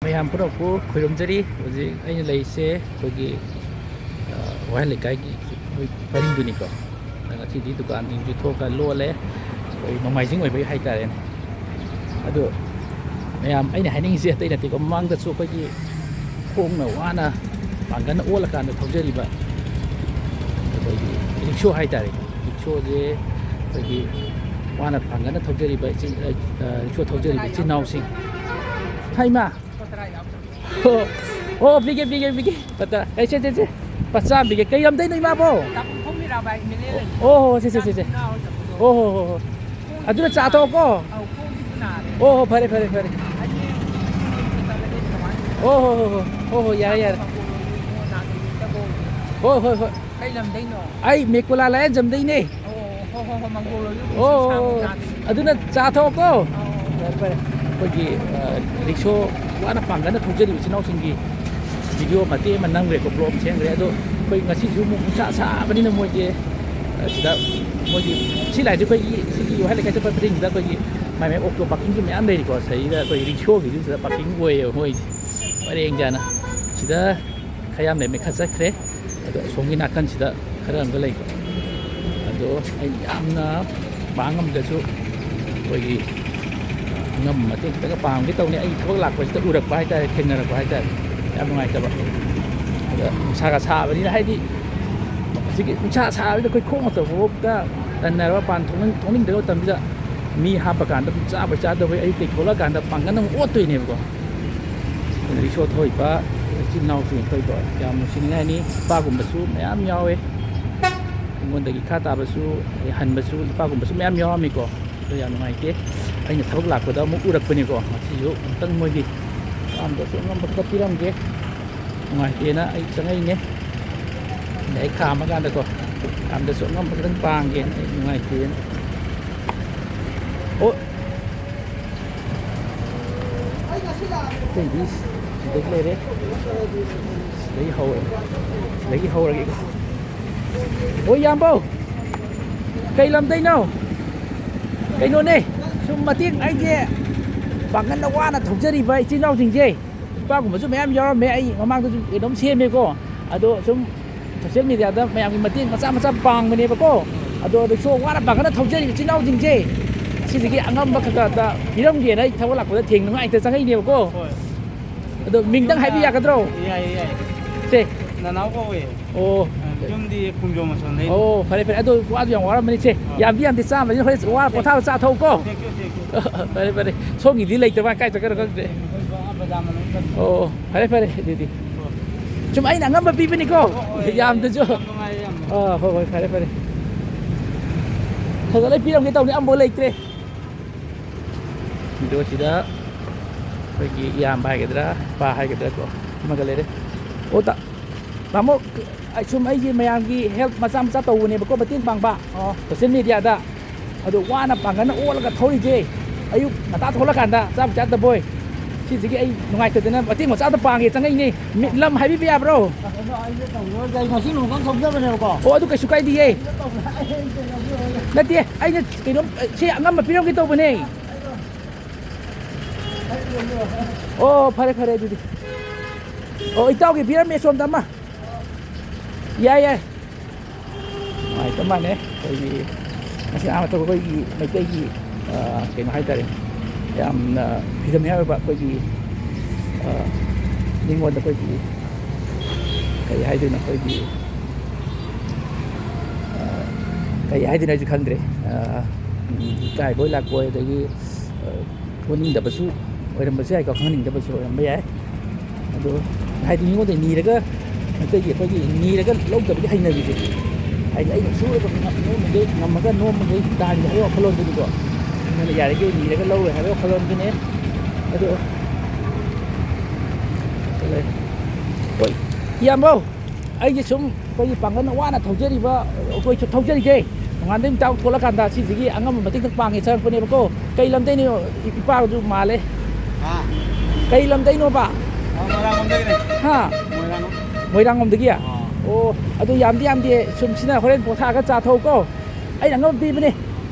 ꯃꯌꯥꯝ ꯄꯨꯝꯅꯃꯛꯄꯨ ꯈꯨꯔꯨꯝꯖꯔꯤ ꯍꯧꯖꯤꯛ ꯑꯩꯅ ꯂꯩꯔꯤꯁꯦ ꯑꯩꯈꯣꯏꯒꯤ ꯋꯥꯍꯦꯡ ꯂꯩꯀꯥꯏꯒꯤ ꯄꯔꯤꯡꯗꯨꯅꯤꯀꯣ ꯉꯁꯤꯗꯤ ꯗꯨꯀꯥꯟꯁꯤꯡꯁꯨ ꯊꯣꯛꯑꯒ ꯂꯣꯜꯂꯦ ꯑꯩꯈꯣꯏ ꯅꯣꯡꯃꯥꯏꯖꯤꯡ ꯑꯣꯏꯕꯒꯤ ꯍꯥꯏꯇꯥꯔꯦꯅꯦ ꯑꯗꯣ ꯃꯌꯥꯝ ꯑꯩꯅ ꯍꯥꯏꯅꯤꯡꯉꯤꯁꯦ ꯑꯇꯩ ꯅꯠꯇꯦꯀꯣ ꯃꯃꯥꯡꯗꯁꯨ ꯑꯩꯈꯣꯏꯒꯤ ꯈꯣꯡꯅ ꯋꯥꯅ ꯄꯥꯡꯒꯜꯅ ꯑꯣꯜꯂꯀꯥꯟꯗ ꯊꯧꯖꯔꯤꯕ ꯑꯩꯈꯣꯏꯒꯤ ꯔꯤꯛꯁꯣ ꯍꯥꯏꯇꯥꯔꯦ ꯔꯤꯛꯁꯣꯁꯦ ꯑꯩꯈꯣꯏꯒꯤ ꯋꯥꯅ ꯄꯥꯡꯒꯜꯅ ꯊꯧꯖꯔꯤꯕ ꯔꯤꯛꯁꯣ ꯊꯧꯖꯔꯤꯕ ꯏꯆꯤꯜ ꯏꯅꯥꯎꯁꯤꯡ ꯍꯥꯏꯃ ꯑꯣ ꯄꯤꯒꯦ ꯄꯤꯒꯦ ꯄꯤꯒꯦ ꯄꯠꯇ ꯑꯩ ꯁꯦ ꯄꯆꯥ ꯄꯤꯒꯦ ꯀꯩ ꯂꯝꯗꯩꯅꯣ ꯏꯃꯥꯕꯣ ꯑꯣ ꯍꯣ ꯁꯦ ꯑꯣ ꯍꯣ ꯑꯗꯨꯅ ꯆꯥ ꯊꯣꯛꯑꯣꯀꯣ ꯑꯣ ꯍꯣ ꯐꯔꯦ ꯐꯔꯦ ꯐꯔꯦ ꯑꯣ ꯍꯣ ꯍꯣ ꯌꯥꯔꯦ ꯌꯥꯔꯦ ꯍꯣꯏ ꯍꯣꯏ ꯍꯣꯏ ꯀꯩ ꯂꯝꯗꯩꯅꯣ ꯑꯩ ꯃꯦꯀꯣꯂꯥ ꯂꯥꯏꯌꯦꯟꯖꯝꯗꯩꯅꯦ ꯍꯣ ꯃꯪꯒꯣꯜ ꯑꯣ ꯑꯗꯨꯅ ꯆꯥ ꯊꯣꯛꯑꯣꯀꯣ ꯐꯔꯦ ꯐꯔꯦ ꯑꯩꯈꯣꯏꯒꯤ ꯔꯤꯛꯁꯣ ꯋꯥꯅ ꯄꯥꯡꯒꯜꯅ ꯊꯧꯖꯔꯤꯕ ꯏꯆꯤꯜ ꯏꯅꯥꯎꯁꯤꯡꯒꯤ ꯚꯤꯗꯤꯑꯣ ꯃꯇꯦꯛ ꯑꯃ ꯅꯝꯈ꯭ꯔꯦꯀꯣ ꯕ꯭ꯂꯣꯛ ꯑꯃ ꯁꯦꯝꯈ꯭ꯔꯦ ꯑꯗꯣ ꯑꯩꯈꯣꯏ ꯉꯁꯤꯁꯨ ꯑꯃꯨꯛ ꯅꯨꯡꯁꯥ ꯁꯥꯕꯅꯤꯅ ꯃꯣꯏꯁꯦ ꯁꯤꯗ ꯃꯣꯏꯒꯤ ꯁꯤ ꯂꯥꯏꯁꯦ ꯑꯩꯈꯣꯏꯒꯤ ꯁꯤꯒꯤ ꯋꯥꯍꯦꯡ ꯂꯩꯀꯥꯏ ꯆꯠꯄ ꯄꯔꯤꯡꯁꯤꯗ ꯑꯩꯈꯣꯏꯒꯤ ꯃꯥꯏ ꯑꯣꯛꯇꯣ ꯄꯥꯔꯀꯤꯡꯁꯨ ꯃꯌꯥꯝ ꯂꯩꯔꯤꯀꯣ ꯁꯤꯗ ꯑꯩꯈꯣꯏ ꯔꯤꯛꯁꯣꯒꯤꯁꯨ ꯁꯤꯗ ꯄꯥꯔꯀꯤꯡ ꯑꯣꯏꯌꯦꯕ ꯃꯣꯏꯁꯦ ꯄꯔꯦꯡ ꯖꯥꯅ ꯁꯤꯗ ꯈꯔ ꯌꯥꯝ ꯂꯩꯔꯝꯃꯦ ꯈꯔ ꯆꯠꯈ꯭ꯔꯦ ꯑꯗꯣ ꯑꯁꯣꯝꯒꯤ ꯅꯥꯀꯟꯁꯤꯗ ꯈꯔ ꯑꯃꯒ ꯂꯩꯀꯣ ꯑꯗꯣ ꯑꯩꯅ ꯌꯥꯝꯅ ꯄꯥꯡꯉꯝꯗꯁꯨ ꯑꯩꯈꯣꯏꯒꯤ ꯑꯉꯝꯕ ꯃꯇꯦꯡ ꯈꯤꯇꯪ ꯄꯥꯡꯒꯦ ꯇꯧꯅꯤ ꯑꯩ ꯊꯕꯛ ꯂꯥꯛꯄꯁꯤꯗ ꯎꯔꯛꯄ ꯍꯥꯏꯇꯥꯔꯦ ꯊꯦꯡꯅꯔꯛꯄ ꯍꯥꯏꯇꯥꯔꯦ ꯌꯥꯝ ꯅꯨꯡꯉꯥꯏꯇꯕ ꯑꯗ ꯅꯨꯡꯁꯥꯒ ꯁꯥꯕꯅꯤꯅ ꯍꯥꯏꯗꯤ ꯍꯧꯖꯤꯛꯀꯤ ꯅꯨꯡꯁꯥ ꯁꯥꯕꯁꯤꯗ ꯑꯩꯈꯣꯏ ꯈꯣꯡ ꯑꯆꯧꯕꯐꯥꯎꯗ ꯇꯟꯅꯔꯕ ꯃꯄꯥꯟ ꯊꯣꯛꯅꯤꯡꯗꯕ ꯃꯇꯝꯁꯤꯗ ꯃꯤ ꯍꯥꯞꯄ ꯀꯥꯟꯗ ꯆꯥꯕꯩ ꯆꯥꯗꯕꯩ ꯑꯌꯨꯛꯇꯩ ꯊꯣꯛꯂꯛꯑꯀꯥꯟꯗ ꯄꯥꯡꯒꯜ ꯑꯃꯨꯛ ꯑꯣꯠꯇꯣꯏꯅꯦꯕꯀꯣ ꯔꯤꯛꯁꯣ ꯊꯧꯔꯤꯕ ꯏꯆꯤꯜ ꯏꯅꯥꯎꯁꯤꯡ ꯑꯩꯈꯣꯏꯀꯣ ꯌꯥꯝ ꯅꯨꯡꯁꯤꯅꯤꯡꯉꯥꯏꯅꯤ ꯏꯄꯥꯒꯨꯝꯕꯁꯨ ꯃꯌꯥꯝ ꯌꯥꯎꯋꯦ ꯑꯩꯉꯣꯟꯗꯒꯤ ꯈꯔ ꯇꯥꯕꯁꯨ ꯍꯟꯕꯁꯨ ꯏꯄꯥꯒꯨꯝꯕꯁꯨ ꯃꯌꯥꯝ ꯌꯥꯎꯔꯝꯃꯤꯀꯣ ꯑꯗꯣ ꯌꯥꯝ ꯅꯨꯡꯉꯥꯏꯇꯦ ꯑꯩꯅ ꯊꯕꯛ ꯂꯥꯛꯄꯗ ꯑꯃꯨꯛ ꯎꯔꯛꯄꯅꯤꯀꯣ ꯉꯁꯤꯁꯨ ꯑꯃꯨꯛꯇꯪ ꯃꯣꯏꯒꯤ ꯑꯄꯥꯝꯕꯁꯨ ꯑꯉꯝꯕ ꯈꯔ ꯄꯤꯔꯝꯒꯦ ꯅꯨꯡꯉꯥꯏꯇꯦꯅ ꯑꯩ ꯆꯪꯉꯛꯏꯅꯦ ꯑꯗ ꯑꯩ ꯈꯥꯝꯃꯀꯥꯟꯗꯀꯣ ꯌꯥꯝꯗꯁꯨ ꯑꯉꯝꯕ ꯈꯤꯇꯪ ꯄꯥꯡꯒꯦꯅ ꯑꯩ ꯅꯨꯡꯉꯥꯏꯇꯦꯅ ꯑꯣ ꯑꯇꯩꯗꯤ ꯁꯤꯗꯒꯤ ꯂꯩꯔꯦ ꯁꯤꯗꯒꯤ ꯍꯧꯔꯒꯦꯀꯣ ꯑꯣ ꯏꯌꯥꯝꯕꯧ ꯀꯩ ꯂꯝꯗꯩꯅꯣ ꯀꯩꯅꯣꯅꯦ ꯁꯨꯝ ꯃꯇꯦꯡ ꯑꯩꯁꯦ ꯄꯥꯡꯒꯜꯅ ꯋꯥꯅ ꯊꯧꯖꯔꯤꯕ ꯏꯆꯤꯜ ꯏꯅꯥꯎꯁꯤꯡꯁꯦ ꯏꯄꯥꯒꯨꯝꯕꯁꯨ ꯃꯌꯥꯝ ꯌꯥꯎꯔꯝꯃꯦ ꯑꯩ ꯃꯃꯥꯡꯗꯁꯨ ꯀꯩꯅꯣꯝ ꯁꯦꯝꯃꯦꯀꯣ ꯑꯗꯣ ꯁꯨꯝ ꯁꯣꯁꯤꯌꯦꯜ ꯃꯦꯗꯤꯌꯥꯗ ꯃꯌꯥꯝꯒꯤ ꯃꯇꯦꯡ ꯃꯆꯥ ꯄꯥꯡꯕꯅꯦꯕꯀꯣ ꯑꯗꯣ ꯔꯤꯛꯁꯣ ꯋꯥꯅ ꯄꯥꯡꯒꯜꯅ ꯊꯧꯖꯔꯤꯕ ꯏꯆꯤꯜ ꯏꯅꯥꯎꯁꯤꯡꯁꯦ ꯑꯁꯤꯗꯒꯤ ꯑꯉꯝꯕ ꯈꯔ ꯄꯤꯔꯝꯒꯦꯅ ꯑꯩ ꯊꯕꯛ ꯂꯥꯛꯄꯗ ꯅꯨꯡꯉꯥꯏꯇ ꯆꯪꯉꯛꯏꯅꯦꯕꯀꯣ ꯑꯗꯣ ꯃꯤꯡꯇꯪ ꯍꯥꯏꯕꯤ ꯌꯥꯒꯗ꯭ꯔꯣ ꯌꯥꯏ ꯁꯦ ꯅꯅꯥꯎ ꯀꯧꯋꯦ ꯑꯣ ꯌꯨꯝꯗꯤ ꯈꯣꯡꯖꯣꯝ ꯑꯁꯣꯝꯗꯩ ꯑꯣ ꯐꯔꯦ ꯑꯗꯣ ꯋꯥꯁꯨ ꯌꯥꯝ ꯋꯥꯔꯝꯕꯅꯤ ꯁꯦ ꯌꯥꯝꯗꯤ ꯆꯥꯝꯕꯅꯤ ꯍꯣꯔꯦꯟ ꯋꯥꯔ ꯄꯣꯊꯥꯕ ꯆꯥ ꯊꯧꯀꯣ ꯐꯔꯦ ꯁꯣꯝꯒꯤꯗꯤ ꯂꯩꯇꯕ ꯀꯥꯏ ꯆꯠꯀꯗ꯭ꯔꯣ ꯈꯪꯗꯦ ꯑꯣ ꯐꯔꯦ ꯑꯗꯨꯗꯤ ꯁꯨꯝ ꯑꯩꯅ ꯑꯉꯝꯕ ꯄꯤꯕꯅꯤꯀꯣ ꯌꯥꯝꯗꯁꯨ ꯍꯣꯏ ꯐꯔꯦ ꯐꯖꯅ ꯄꯤꯔꯝꯒꯦ ꯇꯧꯅꯤ ꯑꯃꯐꯥꯎ ꯂꯩꯇ꯭ꯔꯦ ꯑꯗꯣ ꯁꯤꯗ ꯑꯩꯈꯣꯏꯒꯤ ꯏꯌꯥꯝꯕ ꯍꯥꯏꯒꯗ꯭ꯔꯥ ꯏꯄꯥ ꯍꯥꯏꯒꯗ꯭ꯔꯥ ꯀꯣ ꯑꯃꯒ ꯂꯩꯔꯦ ꯑꯣ ꯇꯥꯃꯣ ꯁꯨꯝ ꯑꯩꯒꯤ ꯃꯌꯥꯝꯒꯤ ꯍꯦꯜꯞ ꯃꯆꯥ ꯇꯧꯕꯅꯦꯕꯀꯣ ꯃꯇꯦꯡ ꯄꯥꯡꯕ ꯁꯣꯁꯤꯌꯦꯜ ꯃꯦꯗꯤꯌꯥꯗ ꯑꯗꯣ ꯋꯥꯅ ꯄꯥꯡꯒꯜꯅ ꯑꯣꯜꯂꯒ ꯊꯧꯔꯤꯁꯦ ꯑꯌꯨꯛ ꯉꯟꯇꯥ ꯊꯣꯛꯂꯀꯥꯟꯗ ꯆꯥꯕ ꯆꯥꯗꯕꯣꯏ ꯁꯤꯁꯤꯒꯤ ꯑꯩ ꯅꯨꯡꯉꯥꯏꯇꯗꯅ ꯃꯇꯦꯡ ꯃꯆꯥꯗ ꯄꯥꯡꯒꯦ ꯆꯪꯉꯛꯏꯅꯦ ꯂꯝ ꯍꯥꯏꯕꯤꯕ ꯌꯥꯕ꯭ꯔꯣ ꯉꯁꯤ ꯅꯣꯡꯃ ꯊꯧꯖꯕꯅꯦꯕꯀꯣ ꯑꯣ ꯑꯗꯨ ꯀꯩꯁꯨ ꯀꯥꯏꯗꯤꯌꯦ ꯅꯠꯇꯦ ꯑꯩꯅ ꯀꯩꯅꯣꯝ ꯁꯤ ꯑꯉꯝꯕ ꯄꯤꯔꯝꯒꯦ ꯇꯧꯕꯅꯦ ꯑꯣ ꯐꯔꯦ ꯑꯗꯨꯗꯤ ꯑꯣ ꯏꯇꯥꯎꯒꯤ ꯄꯤꯔꯝꯃꯦ ꯁꯣꯝꯗ ꯑꯃ ꯌꯥꯏ ꯅꯨꯡꯉꯥꯏꯇ ꯃꯥꯜꯂꯦ ꯑꯩꯈꯣꯏꯒꯤ ꯉꯁꯤ ꯑꯍꯥꯟꯕ ꯊꯕꯛ ꯑꯩꯈꯣꯏꯒꯤ ꯃꯩꯇꯩꯒꯤ ꯀꯩꯅꯣ ꯍꯥꯏꯇꯥꯔꯦ ꯌꯥꯝꯅ ꯐꯤꯗꯝ ꯑꯣꯏꯕ ꯑꯩꯈꯣꯏꯒꯤ ꯃꯤꯉꯣꯟꯗ ꯑꯩꯈꯣꯏꯒꯤ ꯀꯩ ꯍꯥꯏꯗꯣꯏꯅꯣ ꯑꯩꯈꯣꯏꯒꯤ ꯀꯩ ꯍꯥꯏꯗꯣꯏꯅꯣ ꯑꯩꯁꯨ ꯈꯪꯗ꯭ꯔꯦ ꯏꯀꯥꯏꯕꯣꯏ ꯂꯥꯛꯄꯣꯏ ꯑꯗꯒꯤ ꯄꯨꯅꯤꯡꯗꯕꯁꯨ ꯑꯣꯏꯔꯝꯕꯁꯨ ꯌꯥꯏꯀꯣ ꯈꯪꯍꯟꯅꯤꯡꯗꯕꯁꯨ ꯑꯣꯏꯔꯝꯕ ꯌꯥꯏ ꯑꯗꯣ ꯍꯥꯏꯗꯤ ꯃꯤꯉꯣꯟꯗ ꯅꯤꯔꯒ ꯃꯩꯇꯩꯒꯤ ꯑꯩꯈꯣꯏꯒꯤ ꯅꯤꯔꯒ ꯂꯧꯗꯕꯒꯤ ꯍꯩꯅꯕꯤꯁꯦ ꯍꯥꯏꯗꯤ ꯑꯩꯅ ꯁꯨꯔꯒ ꯅꯣꯡꯃꯒꯤ ꯉꯝꯃꯒ ꯅꯣꯡꯃꯒꯤ ꯇꯥꯟꯒꯦ ꯍꯥꯏꯕ ꯋꯥꯈꯜꯂꯣꯟꯗꯨꯅꯤꯀꯣ ꯑꯩꯉꯣꯟꯗ ꯌꯥꯔꯤꯈꯩ ꯅꯤꯔꯒ ꯂꯧꯔꯦ ꯍꯥꯏꯕ ꯋꯥꯈꯜꯂꯣꯟꯗꯨꯅꯦ ꯑꯗꯣ ꯍꯣꯏ ꯏꯌꯥꯝꯕꯧ ꯑꯩꯁꯦ ꯁꯨꯝ ꯑꯩꯈꯣꯏꯒꯤ ꯄꯥꯡꯒꯜꯅ ꯋꯥꯅ ꯊꯧꯖꯔꯤꯕ ꯑꯩꯈꯣꯏ ꯊꯧꯖꯔꯤꯁꯦ ꯅꯣꯡꯉꯥꯟꯗꯩ ꯅꯨꯃꯤꯠ ꯇꯥꯕ ꯊꯣꯛꯂꯀꯥꯟꯗ ꯁꯤꯁꯤꯒꯤ ꯑꯉꯝꯕ ꯃꯇꯦꯡ ꯄꯥꯡꯒꯦ ꯆꯪꯉꯛꯄꯅꯦꯕꯀꯣ ꯀꯩ ꯂꯝꯗꯩꯅꯣ ꯏꯄꯥꯒꯁꯨ ꯃꯥꯜꯂꯦ ꯀꯩ ꯂꯝꯗꯩꯅꯣꯕ ꯍꯥ ꯃꯣꯏꯔꯥꯡꯂꯣꯝꯗꯒꯤ ꯑꯣ ꯑꯗꯨ ꯌꯥꯝꯗꯦ ꯁꯨꯝ ꯁꯤꯅ ꯍꯣꯔꯦꯟ ꯄꯣꯊꯥꯔꯒ ꯆꯥ ꯊꯧꯀꯣ ꯑꯩꯅ ꯑꯉꯝꯕ ꯄꯤꯕꯅꯦ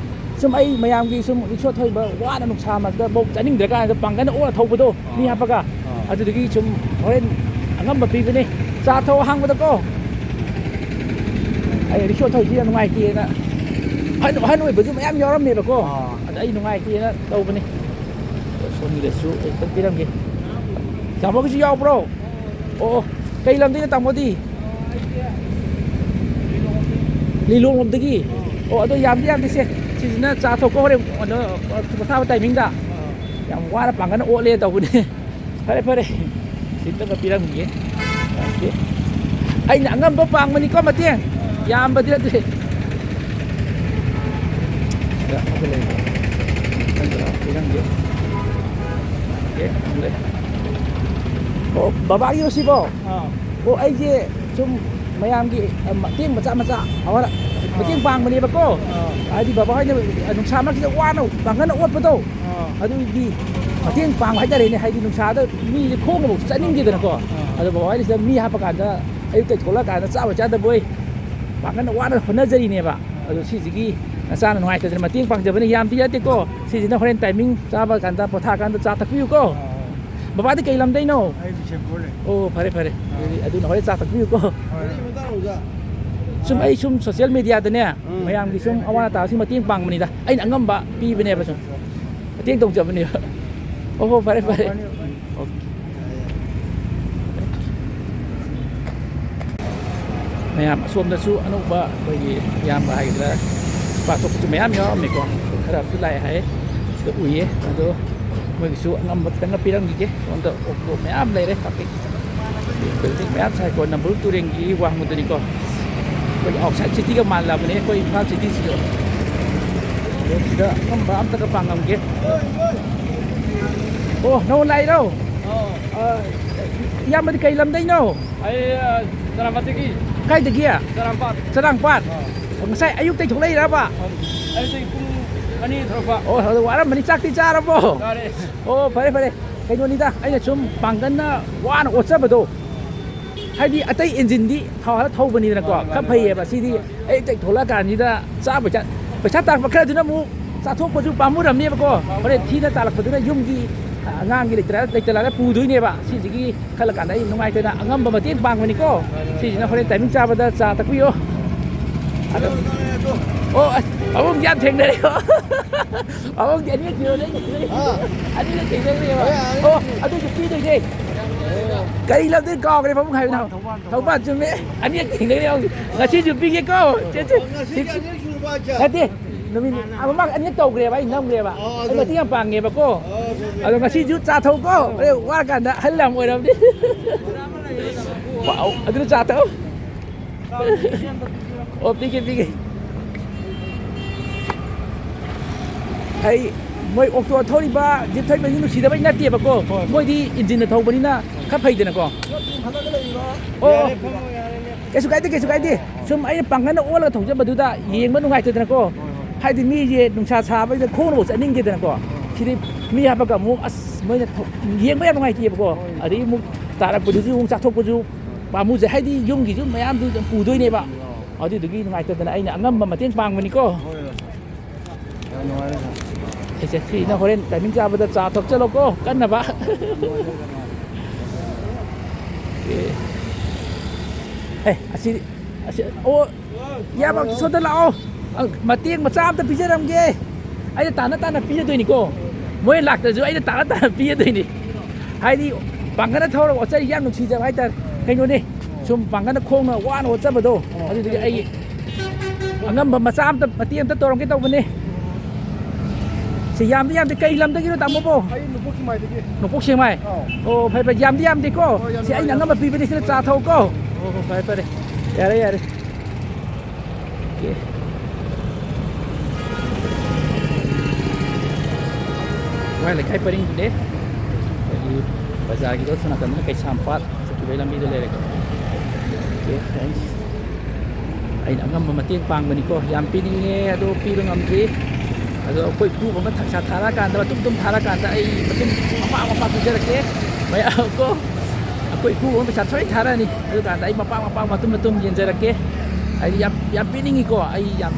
ꯁꯨꯝ ꯑꯩ ꯃꯌꯥꯝꯒꯤ ꯁꯨꯝ ꯔꯤꯛꯁꯣ ꯊꯧꯔꯤꯕ ꯋꯥꯅ ꯅꯨꯡꯁꯥ ꯃꯔꯛꯇ ꯆꯥꯅꯤꯡꯗ꯭ꯔꯀꯥꯟꯗ ꯄꯥꯡꯒꯜꯅ ꯑꯣꯜꯂ ꯊꯧꯕꯗꯣ ꯃꯤ ꯍꯥꯞꯄꯒ ꯑꯗꯨꯗꯒꯤ ꯁꯨꯝ ꯍꯣꯔꯦꯟ ꯑꯉꯝꯕ ꯄꯤꯕꯅꯤ ꯆꯥ ꯊꯛꯑꯣ ꯍꯥꯡꯕꯗꯀꯣ ꯑꯩ ꯔꯤꯛꯁꯣ ꯊꯧꯁꯤ ꯌꯥꯝ ꯅꯨꯡꯉꯥꯏꯇꯦꯅ ꯑꯍꯟ ꯑꯣꯏꯕꯁꯨ ꯃꯌꯥꯝ ꯌꯥꯎꯔꯝꯃꯦꯕꯀꯣ ꯑꯗ ꯑꯩ ꯅꯨꯡꯉꯥꯏꯇꯦꯅ ꯇꯧꯕꯅꯤ ꯁꯣꯝꯒꯤꯗꯁꯨ ꯑꯩ ꯈꯤꯇꯪ ꯄꯤꯔꯝꯒꯦ ꯇꯥꯃꯣꯒꯤꯁꯨ ꯌꯥꯎꯕ꯭ꯔꯣ ꯑꯣ ꯀꯩ ꯂꯝꯗꯩꯅ ꯇꯥꯃꯣꯗꯤ ꯂꯤꯂꯣꯡꯂꯣꯝꯗꯒꯤ ꯑꯣ ꯑꯗꯣ ꯌꯥꯝꯗꯤꯁꯦ ꯁꯤꯁꯤꯅ ꯆꯥ ꯊꯣꯛꯄ ꯍꯣꯔꯦꯟ ꯄꯣꯊꯥꯕ ꯇꯥꯏꯃꯤꯡꯗ ꯌꯥꯝ ꯋꯥꯅ ꯄꯥꯡꯒꯅ ꯑꯣꯠꯂꯦ ꯇꯧꯕꯅꯦ ꯐꯔꯦ ꯁꯤꯇꯒ ꯄꯤꯔꯝꯒꯦ ꯑꯩꯅ ꯑꯉꯝꯕ ꯄꯥꯡꯕꯅꯤꯀꯣ ꯃꯇꯦꯡ ꯌꯥꯝꯕꯗꯤ ꯅꯠꯇꯦ ꯄꯤꯔꯝꯒꯦ ꯑꯣ ꯕꯕꯥꯒꯤ ꯁꯤꯕꯣ ꯑꯣ ꯑꯩꯁꯦ ꯁꯨꯝ ꯃꯌꯥꯝꯒꯤ ꯃꯇꯦꯡ ꯃꯆꯥ ꯑꯋꯥꯔ ꯃꯇꯦꯡ ꯄꯥꯡꯕꯅꯦꯕꯀꯣ ꯍꯥꯏꯗꯤ ꯕꯕꯥ ꯍꯣꯏꯅ ꯅꯨꯡꯁꯥ ꯃꯔꯛꯁꯤꯗ ꯋꯥꯅ ꯄꯥꯡꯒꯟ ꯑꯣꯠꯄꯗꯣ ꯑꯗꯨꯒꯤ ꯃꯇꯦꯡ ꯄꯥꯡꯕ ꯍꯥꯏꯇꯥꯔꯦꯅꯦ ꯍꯥꯏꯗꯤ ꯅꯨꯡꯁꯥꯗ ꯃꯤꯁꯦ ꯈꯣꯡꯕꯐꯥꯎ ꯆꯠꯅꯤꯡꯗꯦꯗꯅꯀꯣ ꯑꯗꯣ ꯕꯕꯥ ꯍꯣꯏꯅ ꯁꯤꯗ ꯃꯤ ꯍꯥꯞꯄ ꯀꯥꯟꯗ ꯑꯌꯨꯛꯇ ꯊꯣꯛꯂꯛꯑꯀꯥꯟꯗ ꯆꯥꯕ ꯆꯥꯗꯕꯣꯏ ꯄꯥꯡꯒꯟ ꯋꯥꯅ ꯍꯣꯠꯅꯖꯔꯤꯅꯦꯕ ꯑꯗꯣ ꯁꯤꯁꯤꯒꯤ ꯅꯆꯥꯅ ꯅꯨꯡꯉꯥꯏꯇꯗꯅ ꯃꯇꯦꯡ ꯄꯥꯡꯖꯕꯅꯤ ꯌꯥꯝꯗꯤ ꯅꯠꯇꯦꯀꯣ ꯁꯤꯁꯤꯅ ꯍꯣꯔꯦꯟ ꯇꯥꯏꯃꯤꯡ ꯆꯥꯕ ꯀꯥꯟꯗ ꯄꯣꯊꯥ ꯀꯥꯟꯗ ꯆꯥ ꯊꯛꯄꯤꯌꯨꯀꯣ ꯕꯕꯥꯗꯤ ꯀꯩ ꯂꯝꯗꯩꯅꯣ ꯑꯣ ꯐꯔꯦ ꯑꯗꯨꯅ ꯍꯣꯔꯦꯟ ꯆꯥ ꯊꯛꯄꯤꯌꯨꯀꯣ ꯁꯨꯝ ꯑꯩ ꯁꯨꯝ ꯁꯣꯁꯤꯌꯦꯜ ꯃꯦꯗꯤꯌꯥꯗꯅꯦ ꯃꯌꯥꯝꯒꯤ ꯁꯨꯝ ꯑꯋꯥ ꯑꯇꯥꯁꯤ ꯃꯇꯦꯡ ꯄꯥꯡꯕꯅꯤꯗ ꯑꯩꯅ ꯑꯉꯝꯕ ꯄꯤꯕꯅꯦꯕ ꯁꯨꯝ ꯃꯇꯦꯡ ꯇꯧꯖꯕꯅꯦꯕ ꯑꯣ ꯐꯔꯦ ꯃꯌꯥꯝ ꯑꯁꯣꯝꯗꯁꯨ ꯑꯅꯧꯕ ꯑꯩꯈꯣꯏꯒꯤ ꯏꯌꯥꯝꯕ ꯍꯥꯏꯒꯗ꯭ꯔꯥ ꯄꯥꯊꯣꯛꯄꯁꯨ ꯃꯌꯥꯝ ꯌꯥꯎꯔꯝꯃꯦꯀꯣ ꯈꯔ ꯑꯃꯁꯨ ꯂꯥꯛꯑꯦ ꯍꯥꯏ ꯁꯤꯗ ꯎꯏꯌꯦ ꯑꯗꯣ ꯃꯣꯏꯒꯤꯁꯨ ꯑꯉꯝꯕ ꯈꯤꯇꯪꯒ ꯄꯤꯔꯝꯈꯤꯒꯦ ꯁꯣꯝꯗ ꯑꯣꯛꯇꯣ ꯃꯌꯥꯝ ꯂꯩꯔꯦ ꯕꯤꯜꯗꯤꯡ ꯃꯌꯥꯝ ꯁꯥꯏꯀꯣ ꯅꯝꯕꯨꯜ ꯇꯨꯔꯦꯟꯒꯤ ꯋꯥꯡꯃꯗꯅꯤꯀꯣ ꯑꯩꯈꯣꯏ ꯑꯥꯎꯠꯁꯥꯏꯠ ꯁꯤꯇꯤꯒ ꯃꯥꯜꯂꯕꯅꯦ ꯑꯩꯈꯣꯏ ꯏꯝꯐꯥꯜ ꯁꯤꯇꯤꯁꯤꯗ ꯑꯗꯣ ꯁꯤꯗ ꯑꯉꯝꯕ ꯑꯝꯇꯒ ꯄꯥꯡꯉꯝꯒꯦ ꯑꯣ ꯅꯧ ꯂꯥꯛꯏꯔꯣ ꯏꯌꯥꯝꯕꯗꯤ ꯀꯩ ꯂꯝꯗꯩꯅꯣ ꯑꯩ ꯆꯔꯥꯡꯄꯥꯠꯇꯒꯤ ꯀꯥꯏꯗꯒꯤ ꯆꯔꯥꯡꯄꯥꯠ ꯉꯁꯥꯏ ꯑꯌꯨꯛꯇꯩ ꯊꯣꯛꯂꯛꯏꯔꯕ ꯑꯩꯁꯦ ꯄꯨꯡ 2 ꯊꯣꯛꯂꯛꯄ ꯑꯣ ꯑꯗꯨ ꯋꯥꯔꯝꯃꯅꯤ ꯆꯥꯛꯇꯤ ꯆꯥꯔꯕꯣ ꯆꯥꯔꯦ ꯑꯣ ꯐꯔꯦ ꯀꯩꯅꯣꯅꯤꯗ ꯑꯩꯅ ꯁꯨꯝ ꯄꯥꯡꯒꯟꯅ ꯋꯥꯅ ꯑꯣꯠꯆꯕꯗꯣ ꯍꯥꯏꯗꯤ ꯑꯇꯩ ꯏꯟꯖꯤꯟꯗꯤ ꯊꯥꯎ ꯍꯥꯜꯂ ꯊꯧꯕꯅꯤꯗꯅꯀꯣ ꯈꯔ ꯐꯩꯌꯦꯕ ꯁꯤꯗꯤ ꯑꯌꯨꯛꯇꯩ ꯊꯣꯛꯂꯛꯑꯀꯥꯟꯁꯤꯗ ꯄꯩꯁꯥ ꯇꯥꯔꯛꯄ ꯈꯔꯗꯨꯅ ꯑꯃꯨꯛ ꯆꯥꯊꯣꯛꯄꯁꯨ ꯄꯥꯝꯃꯨꯔꯝꯅꯦꯕꯀꯣ ꯍꯣꯔꯦꯟ ꯊꯤꯅ ꯇꯥꯜꯂꯛꯄꯗꯨꯅ ꯌꯨꯝꯒꯤ ꯑꯉꯥꯡꯒꯤ ꯂꯩꯇ ꯄꯨꯗꯣꯏꯅꯦꯕ ꯁꯤꯁꯤꯒꯤ ꯈꯜꯂ ꯀꯥꯟꯗ ꯑꯩ ꯅꯨꯡꯉꯥꯏꯇꯅ ꯑꯉꯝꯕ ꯃꯇꯦꯡ ꯄꯥꯡꯕꯅꯤꯀꯣ ꯁꯤꯁꯤꯅ ꯍꯣꯔꯦꯟ ꯇꯥꯏꯃꯤꯡ ꯆꯥꯕꯗ ꯆꯥ ꯊꯛꯄꯤꯌꯣ ꯑꯣ ꯑꯕꯨꯡ ꯌꯥꯝ ꯊꯦꯡꯅꯔꯦ ꯑꯕꯨꯡꯗꯤ ꯑꯅꯤꯔꯛ ꯊꯦꯡꯅꯔꯦꯕ ꯑꯣ ꯑꯗꯨꯁꯨ ꯄꯤꯗꯣꯏꯅꯦ ꯀꯔꯤ ꯂꯝꯗꯩ ꯀꯥꯎꯈ꯭ꯔꯦ ꯄꯥꯕꯨꯡ ꯍꯥꯏꯕꯅꯣ ꯊꯧꯕꯥꯜ ꯆꯨꯝꯃꯦ ꯑꯅꯤꯔꯛ ꯊꯦꯡꯅꯔꯦ ꯉꯁꯤꯁꯨ ꯄꯤꯒꯦꯀꯣ ꯅꯠꯇꯦ ꯅꯨꯃꯤꯠ ꯃꯃꯥꯡ ꯑꯅꯤꯔꯛ ꯇꯧꯈ꯭ꯔꯦꯕ ꯑꯩ ꯅꯝꯈ꯭ꯔꯦꯕ ꯑꯩ ꯃꯇꯦꯡ ꯌꯥꯝ ꯄꯥꯡꯉꯦꯕꯀꯣ ꯑꯗꯣ ꯉꯁꯤꯁꯨ ꯆꯥ ꯊꯧꯀꯣ ꯋꯥꯔꯀꯥꯟꯗ ꯑꯍꯜ ꯌꯥꯝ ꯑꯣꯏꯔꯕꯅꯤ ꯑꯗꯨꯅ ꯆꯥ ꯊꯛꯎ ꯑꯣ ꯄꯤꯒꯦ ꯑꯩ ꯃꯣꯏ ꯑꯣꯛꯇꯣ ꯊꯧꯔꯤꯕ ꯖꯤꯞ ꯊꯧꯔꯤꯕ ꯃꯤ ꯅꯨꯡꯁꯤꯗꯕꯩ ꯅꯠꯇꯦꯕꯀꯣ ꯃꯣꯏꯗꯤ ꯏꯟꯖꯤꯟꯅ ꯊꯧꯕꯅꯤꯅꯈꯔ ꯐꯩꯗꯅꯀꯣ ꯑꯣꯀꯩꯁꯨ ꯀꯥꯏꯗꯦ ꯁꯨꯝ ꯑꯩꯅ ꯄꯥꯡꯒꯟꯅ ꯑꯣꯜꯂꯒ ꯊꯧꯖꯕꯗꯨꯗ ꯌꯦꯡꯕ ꯅꯨꯡꯉꯥꯏꯇꯗꯅꯀꯣ ꯍꯥꯏꯗꯤ ꯃꯤꯁꯦ ꯅꯨꯡꯁꯥ ꯁꯥꯕꯁꯤꯗ ꯈꯣꯡꯅꯐꯥꯎ ꯆꯠꯅꯤꯡꯗꯦꯗꯅꯀோ ꯁꯤꯗꯤ ꯃꯤ ꯍꯥꯞꯄꯒ ꯑꯃꯨꯛ ꯃꯣꯏꯅ ꯌꯦꯡꯕ ꯌꯥꯝ ꯅꯨꯡꯉꯥꯏꯇꯦꯕꯀꯣ ꯑꯗꯒꯤ ꯑꯃꯨꯛ ꯇꯥꯔꯛꯄꯗꯨꯁꯨ ꯑꯃꯨꯛ ꯆꯥꯊꯣꯛꯄꯁꯨ ꯄꯥꯝꯃꯨꯖꯩ ꯍꯥꯏꯗꯤ ꯌꯨꯝꯒꯤꯁꯨ ꯃꯌꯥꯝꯗꯨ ꯄꯨꯗꯣꯏꯅꯦꯕ ꯑꯗꯨꯗꯨꯒꯤ ꯅꯨꯡꯉꯥꯏꯇꯗꯅ ꯑꯩꯅ ꯑꯉꯝꯕ ꯃꯇꯦꯡ ꯄꯥꯡꯕꯅꯤꯀꯣ ꯁꯤꯁꯦ ꯁꯤꯅ ꯍꯣꯔꯦꯟ ꯇꯥꯏꯃꯤꯡ ꯆꯥꯕꯗ ꯆꯥ ꯊꯛꯆꯜꯂꯣꯀꯣ ꯀꯟꯅꯕ ꯑꯁꯤ ꯑꯣ ꯏꯌꯥꯝꯕ ꯁꯣꯝꯗ ꯂꯥꯛꯑꯣ ꯃꯇꯦꯡ ꯃꯆꯥ ꯑꯝꯇ ꯄꯤꯖꯔꯝꯒꯦ ꯑꯩꯅ ꯇꯥꯅ ꯄꯤꯖꯗꯣꯏꯅꯤꯀꯣ ꯃꯣꯏ ꯂꯥꯛꯇ꯭ꯔꯁꯨ ꯑꯩꯅ ꯇꯥꯅ ꯄꯤꯖꯗꯣꯏꯅꯤ ꯍꯥꯏꯗꯤ ꯄꯥꯡꯒꯟꯅ थꯧꯔꯒ ꯑꯣꯠꯆꯔꯤ ꯌꯥꯝ ꯅꯨꯡꯁꯤꯖꯕ ꯍꯥꯏꯇꯥꯔꯦ ꯀꯩꯅꯣꯅꯦ ꯁꯨꯝ ꯄꯥꯡꯒꯟꯅ ꯈꯣꯡꯅ ꯋꯥꯅ ꯑꯣꯠꯆꯕꯗꯣ ꯑꯗꯨꯗꯨꯒꯤ ꯑꯩ ꯑꯉꯝꯕ ꯃꯆꯥ ꯑꯝꯇ ꯃꯇꯦꯡ ꯑꯝꯇ ꯇꯧꯔꯝꯒꯦ ꯇꯧꯕꯅꯦ ꯁꯤ ꯌꯥꯝꯗꯤ ꯀꯩ ꯂꯝꯗꯒꯤꯅꯣ ꯇꯥꯃꯣꯕꯣ ꯅꯣꯡꯄꯣꯛ ꯁꯦꯛꯃꯥꯏ ꯑꯣ ꯐꯔꯦ ꯌꯥꯝꯗꯦꯀꯣ ꯁꯤ ꯑꯩꯅ ꯑꯉꯝꯕ ꯄꯤꯕꯅꯤ ꯁꯤꯗ ꯆꯥ ꯊꯧꯀꯣ ꯑꯣ ꯐꯔꯦ ꯌꯥꯔꯦ ꯋꯥꯏ ꯂꯩꯀꯥꯏ ꯄꯔꯤꯡꯗꯨꯅꯦ ꯑꯩꯈꯣꯏꯒꯤ ꯕꯖꯥꯔꯒꯤꯗꯣ ꯁꯣꯅꯥꯀꯟꯗꯅ ꯀꯩꯁꯥꯝꯄꯥꯠ ꯆꯠꯈꯤꯕꯒꯤ ꯂꯝꯕꯤꯗ ꯂꯩꯔꯦ ꯑꯩꯅ ꯑꯉꯝꯕ ꯃꯇꯦꯡ ꯄꯥꯡꯕꯅꯤꯀꯣ ꯌꯥꯝ ꯄꯤꯅꯤꯡꯉꯦ ꯑꯗꯣ ꯄꯤꯕ ꯉꯝꯗ꯭ꯔꯤ ꯑꯗꯣ ꯑꯩꯈꯣꯏ ꯒ꯭ꯔꯨꯞ ꯑꯃ ꯊꯥꯔꯛꯑꯀꯥꯟꯗ ꯃꯇꯨꯡ ꯊꯥꯔꯛꯑꯀꯥꯟꯗ ꯑꯩ ꯃꯄꯥꯛ ꯄꯤꯖꯔꯛꯀꯦ ꯃꯌꯥꯝꯀꯣ ꯑꯩꯈꯣꯏ ꯒ꯭ꯔꯨꯞ ꯑꯃ ꯄꯩꯁꯥ ꯁꯣꯏ ꯊꯥꯔꯛꯑꯅꯤ ꯑꯗꯨꯀꯥꯟꯗ ꯑꯩ ꯃꯄꯥꯛ ꯃꯇꯨꯝ ꯌꯦꯟꯖꯔꯛꯀꯦ ꯍꯥꯏꯗꯤ ꯌꯥꯝ ꯄꯤꯅꯤꯡꯉꯤꯀꯣ ꯑꯩ ꯌꯥꯝ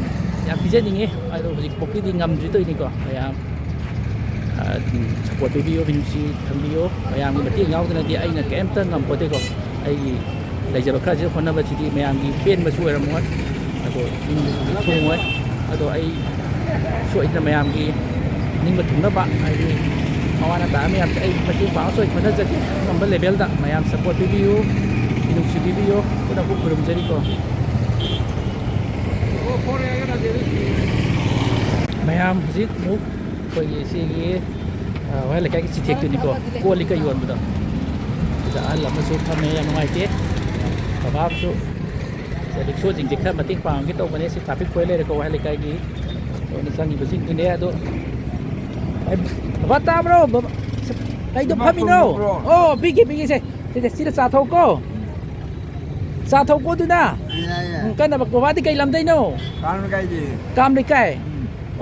ꯄꯤꯖꯅꯤꯡꯉꯦ ꯑꯗꯣ ꯍꯧꯖꯤꯛꯐꯥꯎꯒꯤꯗꯤ ꯉꯝꯗ꯭ꯔꯤ ꯇꯧꯏꯅꯤꯀꯣ ꯃꯌꯥꯝ support ပေးပြီးတော့ Minusi ထမ်းပြီးတော့မယမ်ကြီးမတည့်ရောက်တဲ့နေ့အဲ့နဲ့ကမ်တန်ငမ်ပေါ်တဲ့ကောအဲ့ဒီလေကြောခါကျခွန်နဘချီဒီမယမ်ကြီးပင်မဆွဲရမောအဲ့တော့ဒီထုံဝဲအဲ့တော့အဲ့ဆွဲတဲ့မယမ်ကြီးนิ่งมาถึงแล้วปะไอ้นี่เอาวันนั้นแต่ไม่ยามไอ้ปัจจุบันส่วนมันจะทำเป็นเลเวลต่างไม่ยามสปอร์ตวิวอินุชิวิวก็ต้องคุมใจดีกว่า โอ้โหเรื่องอะไรเนี่ย ไม่ยามสิมุกก็ยี่สิว่าอะไรกันสิเทคตัวนี้ก็กลัวลิกยวนบุตรจะอันหลังมาสู้ทำไม่ยามไม่เจ๊แต่ว่าสู้จะดิสู้จริงๆแค่มาติ้งฟังก็ต้องวันนี้สิทับพิคุยเลยก็ว่าอะไรกันกี่ตัวนี้สั่งอีกสิ่งนี้ตัวBata bro, kay do pamino. Oh, bigi say. Sila sa thaw ko. Sa thaw ko doon na. Kana magbabati kay lamday no. Kano kay di? Kam ni kay.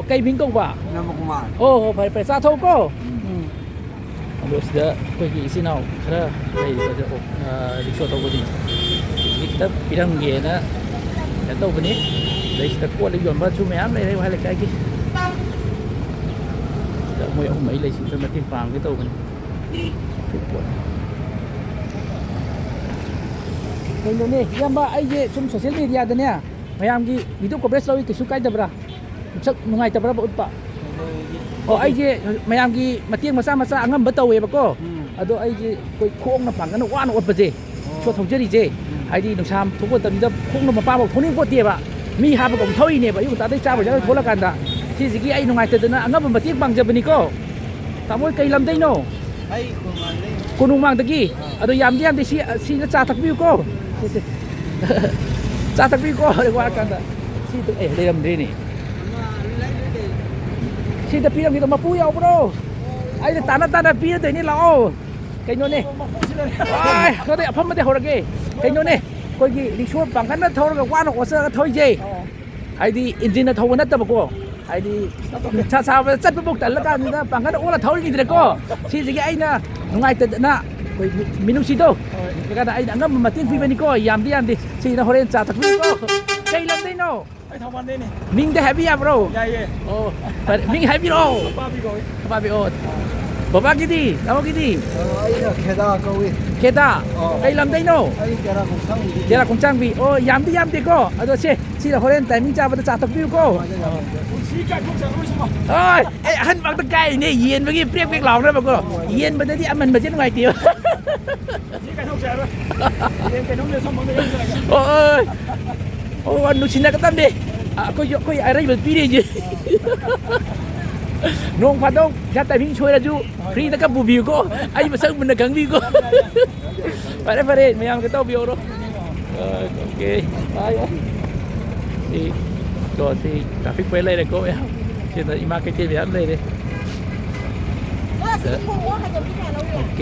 Okay, bingkong ba? Nama kumain. Oh, pare sa thaw ko. Alos da ko gi isinaw. Kara kay di so thaw ko din. Kita pirang ge na. Ito ba ni? Dai sa ko le yon ba chu me am le wa le kay gi. Mùi ông Mỹ lấy xin mà tiền vàng cái tàu mình cái này em ba ai je sum social media đó nè mày am gì video có best lâu cái số cái tập ra chắc ngày tập ra bộ pa ai je mày am gì mà tiền mà sa ngâm bắt tàu vậy bà cô đó ai je coi khung nó phẳng cái nó quá nó ớt bật gì cho thầu chơi đi je ai đi nó sam thấu quân tập đi khung nó mà pa bảo thấu nên có tiền bà mi hai bà cũng thôi nè bà yêu ta tới cha bà cho thấu là cần đã thì gì ai nung ai tới na ngâm mà tiếc bằng giờ bên này cô tao mới cây làm đây no Ay, kumain. cô nung mang tagi ado yam nó cha thắc view cô cha thắc view cô để qua cần đã si tự đây làm đây nè si tự piang kita mapu ya bro ai để tanah piang tớiนี่lao cái nhon nè ai nó để phâm mà để hồi cái nhon nè coi gì đi xuống bằng cái nó thôi cái quan nó sơ thôi gì ai đi engine nó thôi nó tao cô ai đi sao chất với bốc tận là cái nó bằng cái nó là thôi gì đấy cô si gì cái anh nè ngay từ na Minusi đâu cái này anh đã ngâm mà tiếng phi bên cô yam đi si nó hồi lên trả thật với cô cây lắm đấy nó ไปทำวันนี้นี่ mình đã happy à bro ใหญ่เลย oh mình happy bro ป้าพี่ก้อย happy oh baba gidi kamu gidi Ay, keda kawin. kita cây lắm đấy nó Ay, kera kung sang di. Dia cùng trang bị, oh yam đi cô, ở đó si là hồi lên tại mình cha bắt trả tập view cô, คุณชี้กันคุณจะรู้ใช่ไหม ôi, hắn bằng tất cái này yên với cái priệp cái lòng đó mà cô, yên với cái ăn mình mà chết ngoài tiêu, ชี้กันทุกแฉเลยเรียนกันน้องเรียนสมองเรียนอะไรกัน ôi, oh anh nuôi sinh ra cái tâm đi, có ai đấy mình đi gì, nông phát đâu, ra tại mình chơi là chú, khi ta cấp bù view cô, anh mà sao mình là cắn view cô, phải đấy, mày ăn cái tao view đó, ok, bye. Thì rồi thì traffic quay lên này cô em hiện tại marketing về ăn đây đi ok